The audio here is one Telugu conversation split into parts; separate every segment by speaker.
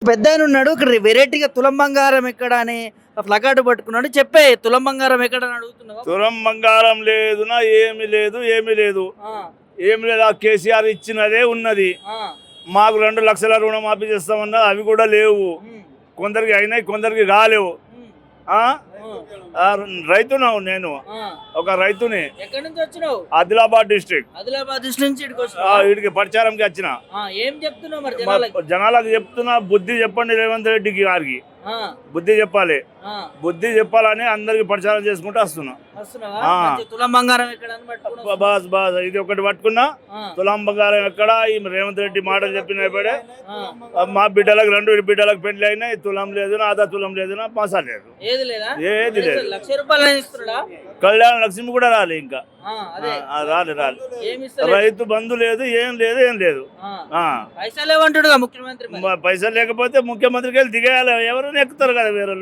Speaker 1: పెద్దాయన ఉన్నాడు ఇక్కడ వెరైటీగా తులం బంగారం ఎక్కడ అని ప్లకార్డు పట్టుకున్నాడు. చెప్పే తులం బంగారం ఎక్కడ అని అడుగుతున్నావా?
Speaker 2: తులం బంగారం లేదునా ఏమి లేదు ఏమి లేదు. ఆ కేసీఆర్ ఇచ్చినదే ఉన్నది. మాకు 2 లక్షల రుణమాఫీ చేస్తామన్నా అవి కూడా లేవు. కొందరికి అయినాయి, కొందరికి కాలేవు. రైతున్నావు, నేను ఒక రైతుని.
Speaker 1: ఎక్కడి నుంచి వచ్చినావు?
Speaker 2: ఆదిలాబాద్ డిస్ట్రిక్ట్
Speaker 1: నుంచి
Speaker 2: వీడికి ప్రచారంకి వచ్చిన.
Speaker 1: ఏం చెప్తున్నావు మరి
Speaker 2: జనాలకు చెప్తున్నా, బుద్ధి చెప్పండి రేవంత్ రెడ్డి గారికి. బుద్ధి చెప్పాలి, బుద్ధి చెప్పాలని అందరికి ప్రచారం చేసుకుంటూ వస్తున్నా.
Speaker 1: తులం బంగారం
Speaker 2: బాస్ బాస్ ఇది ఒకటి పట్టుకున్నా. తులం బంగారం ఎక్కడ? ఈ రేవంత్ రెడ్డి మాటలు చెప్పిన మా బిడ్డలకు 2 బిడ్డలకు పెళ్లి అయినాయి. తులం లేదు, ఆదా తులం లేదు, పాసా లేదు, ఏది లేదు. కళ్యాణ లక్ష్మి కూడా రాలే, ఇంకా రాలే. రైతు బంధు లేదు, ఏం లేదు. పైసలు లేకపోతే ముఖ్యమంత్రికి వెళ్ళి దిగేయాలి. ఎవరైనా ఎక్కుతారు కదా వేరే.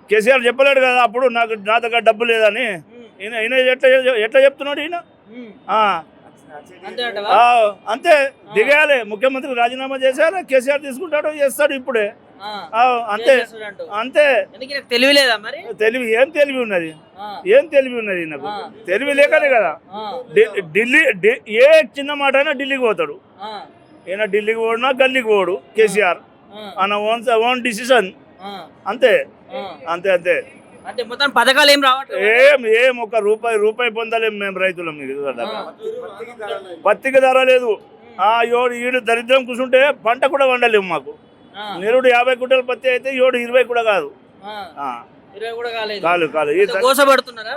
Speaker 2: కేసీఆర్ చెప్పలేడు కదా అప్పుడు నా దగ్గర డబ్బు లేదని. ఈయన ఎట్లా చెప్తున్నాడు ఈయన? అంతే, దిగేయాలి. ముఖ్యమంత్రికి రాజీనామా చేసేయాలి. కేసీఆర్ తీసుకుంటాడు, చేస్తాడు ఇప్పుడే. అంతే. తెలివి ఏం తెలివి ఉన్నది? నాకు తెలివి లేకనే కదా. ఢిల్లీ ఏ చిన్న మాట అయినా ఢిల్లీకి పోతాడు. ఈయన ఢిల్లీకి పోడినా గల్లీకి పోడు. కేసీఆర్ అన్న ఓన్ డిసిషన్. అంతే.
Speaker 1: అంటే మొత్తం పథకాలు ఏం రావట్లేదు.
Speaker 2: ఏం ఒక రూపాయి పొందలేము మేము రైతులం. పత్తికి ధర లేదు. ఈడు దరిద్రం కూర్చుంటే పంట కూడా వండలేము. మాకు నిరుడు 50 క్వింటాల పత్తి అయితే 20 కూడా కాదు.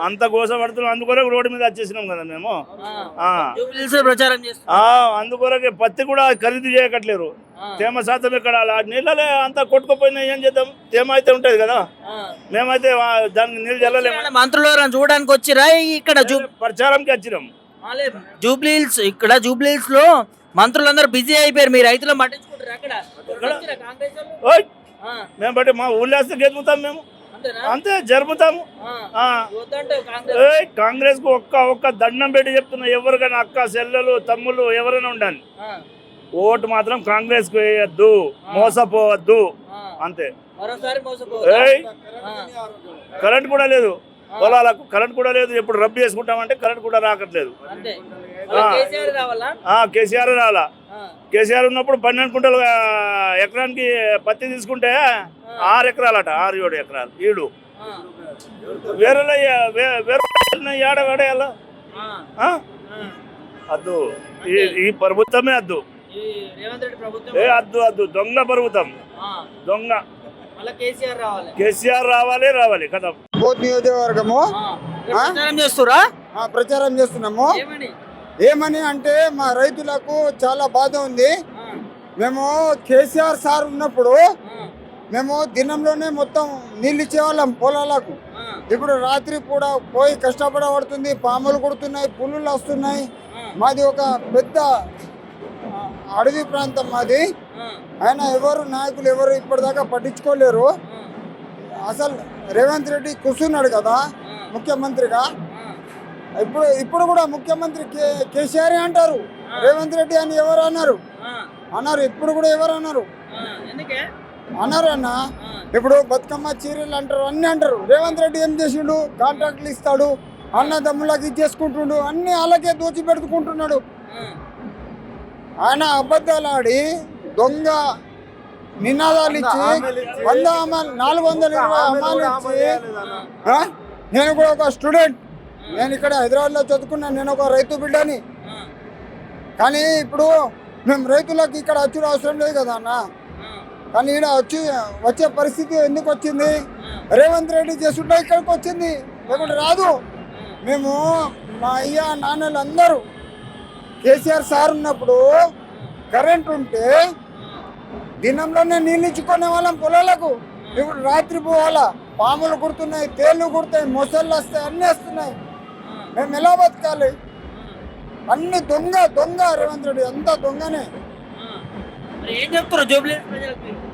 Speaker 2: అంత గోసపడుతున్నాం. అందుకొరకు రోడ్డు మీద వచ్చేసినాం కదా మేము. అందుకొరకే పత్తి కూడా ఖరీదు చేయకట్లేరు. తేమ శాతం ఇక్కడ నీళ్ళలే అంతా కొట్టుకుపోయినా ఏం చేద్దాం? తేమ అయితే ఉంటది కదా. మేమైతే దానికి నీళ్ళు చల్లలేము.
Speaker 1: మంత్రులు చూడడానికి వచ్చిరా? ఇక్కడ
Speaker 2: ప్రచారంకి వచ్చినాం.
Speaker 1: జూబ్లీహిల్స్ లో మంత్రులందరూ బిజీ అయిపోయారు. మీ రైతులు పట్టించుకుంటారు అక్కడ.
Speaker 2: మేము బట్టి మా ఊళ్ళో వస్తే గెలుపుతాం మేము. అంతే జరుపుతాము. కాంగ్రెస్ కు ఒక్క దండం పెట్టి చెప్తున్నా. ఎవరికైనా అక్క చెల్లెలు తమ్ముళ్ళు ఎవరైనా ఉండాలి, ఓటు మాత్రం కాంగ్రెస్ కు వేయద్దు, మోసపోవద్దు. అంతే. కరెంట్ కూడా లేదు పొలాలకు, కరెంట్ కూడా లేదు. ఎప్పుడు రబ్బు చేసుకుంటామంటే కరెంట్ కూడా రాకట్లేదు. కేసీఆర్ రావాలా. కేసీఆర్ ఉన్నప్పుడు 12 కుంటలు ఎకరానికి పత్తి తీసుకుంటే 6 ఎకరాలట, 6-7 ఎకరాలు. ఈడు వేరే ఏడగడేయాల అద్దు. ఈ ప్రభుత్వమే అద్దు. అద్దు దొంగ ప్రభుత్వం, దొంగ. కేసీఆర్ రావాలి కదా.
Speaker 3: బోత్ నియోజకవర్గము ప్రచారం చేస్తున్నాము. ఏమని అంటే మా రైతులకు చాలా బాధ ఉంది. మేము కేసీఆర్ సార్ ఉన్నప్పుడు మేము దినంలోనే మొత్తం నీళ్ళు ఇచ్చేవాళ్ళం పొలాలకు. ఇప్పుడు రాత్రి కూడా పోయి కష్టపడబడుతుంది. పాములు కొడుతున్నాయి, పులులు వస్తున్నాయి. మాది ఒక పెద్ద అడవి ప్రాంతం మాది. ఆయన నాయకులు ఎవరు ఇప్పటిదాకా పట్టించుకోలేరు. అసలు రేవంత్ రెడ్డి కూర్చున్నాడు కదా ముఖ్యమంత్రిగా. ఇప్పుడు కూడా ముఖ్యమంత్రి కేసీఆర్ అంటారు. రేవంత్ రెడ్డి అని ఎవరు అన్నారు? ఇప్పుడు కూడా ఎవరు అన్నారు? అన్న ఇప్పుడు బతుకమ్మ చీరలు అంటారు, అన్ని అంటారు. రేవంత్ రెడ్డి ఏం చేసిండు? కాంట్రాక్ట్లు ఇస్తాడు, అన్నదమ్ములకి ఇచ్చేసుకుంటుండు, అన్ని అలాగే దోచి పెట్టుకుంటున్నాడు. ఆయన అబద్ధాలు ఆడి దొంగ నినాదాలు ఇచ్చి 420 అమ్మాయిలు ఇచ్చి. నేను కూడా ఒక స్టూడెంట్. నేను ఇక్కడ హైదరాబాద్లో చదువుకున్నాను. నేను ఒక రైతు బిడ్డని. కానీ ఇప్పుడు మేము రైతులకు ఇక్కడ వచ్చే అవసరం లేదు కదా అన్న. కానీ ఇక్కడ వచ్చే పరిస్థితి ఎందుకు వచ్చింది? రేవంత్ రెడ్డి చేస్తుంటే ఇక్కడికి వచ్చింది, లేకుంటే రాదు. మేము మా అయ్య నాన్నలు అందరూ కేసీఆర్ సార్ ఉన్నప్పుడు కరెంట్ ఉంటే దినంలోనే నీళ్ళు ఇచ్చుకునే వాళ్ళం పొలాలకు. ఇప్పుడు రాత్రి పోవాలా, పాములు కుడుతున్నాయి, తేళ్లు కుడతాయి, మొసళ్ళు వస్తాయి, అన్నీ వస్తున్నాయి. మేము ఎలా బతకాలి? అన్ని దొంగ రేవంత్ రెడ్డి అంతా దొంగనే.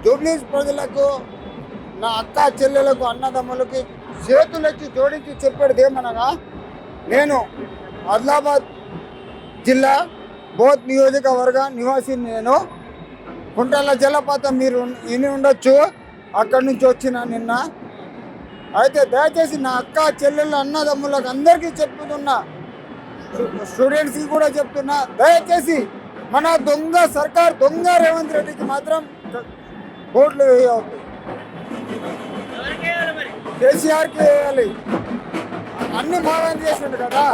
Speaker 3: జూబ్లీహిల్స్ ప్రజలకు, నా అక్క చెల్లెలకు, అన్నదమ్ములకి చేతులెత్తి జోడించి చెప్పేది ఏమనగా, నేను ఆదిలాబాద్ జిల్లా బోత్ నియోజకవర్గ నివాసిని. నేను కుంటల జలపాతం మీరు విని ఉండొచ్చు, అక్కడి నుంచి వచ్చిన నిన్న. అయితే దయచేసి నా అక్క చెల్లెళ్ళు అన్నదమ్ములకు అందరికీ చెప్తున్నా, స్టూడెంట్స్కి కూడా చెప్తున్నా, దయచేసి మన దొంగ సర్కార్ దొంగ రేవంత్ రెడ్డికి మాత్రం ఓట్లు వేయవద్దు. కేసీఆర్కి వేయాలి, అన్ని బాగా చేసిండు కదా.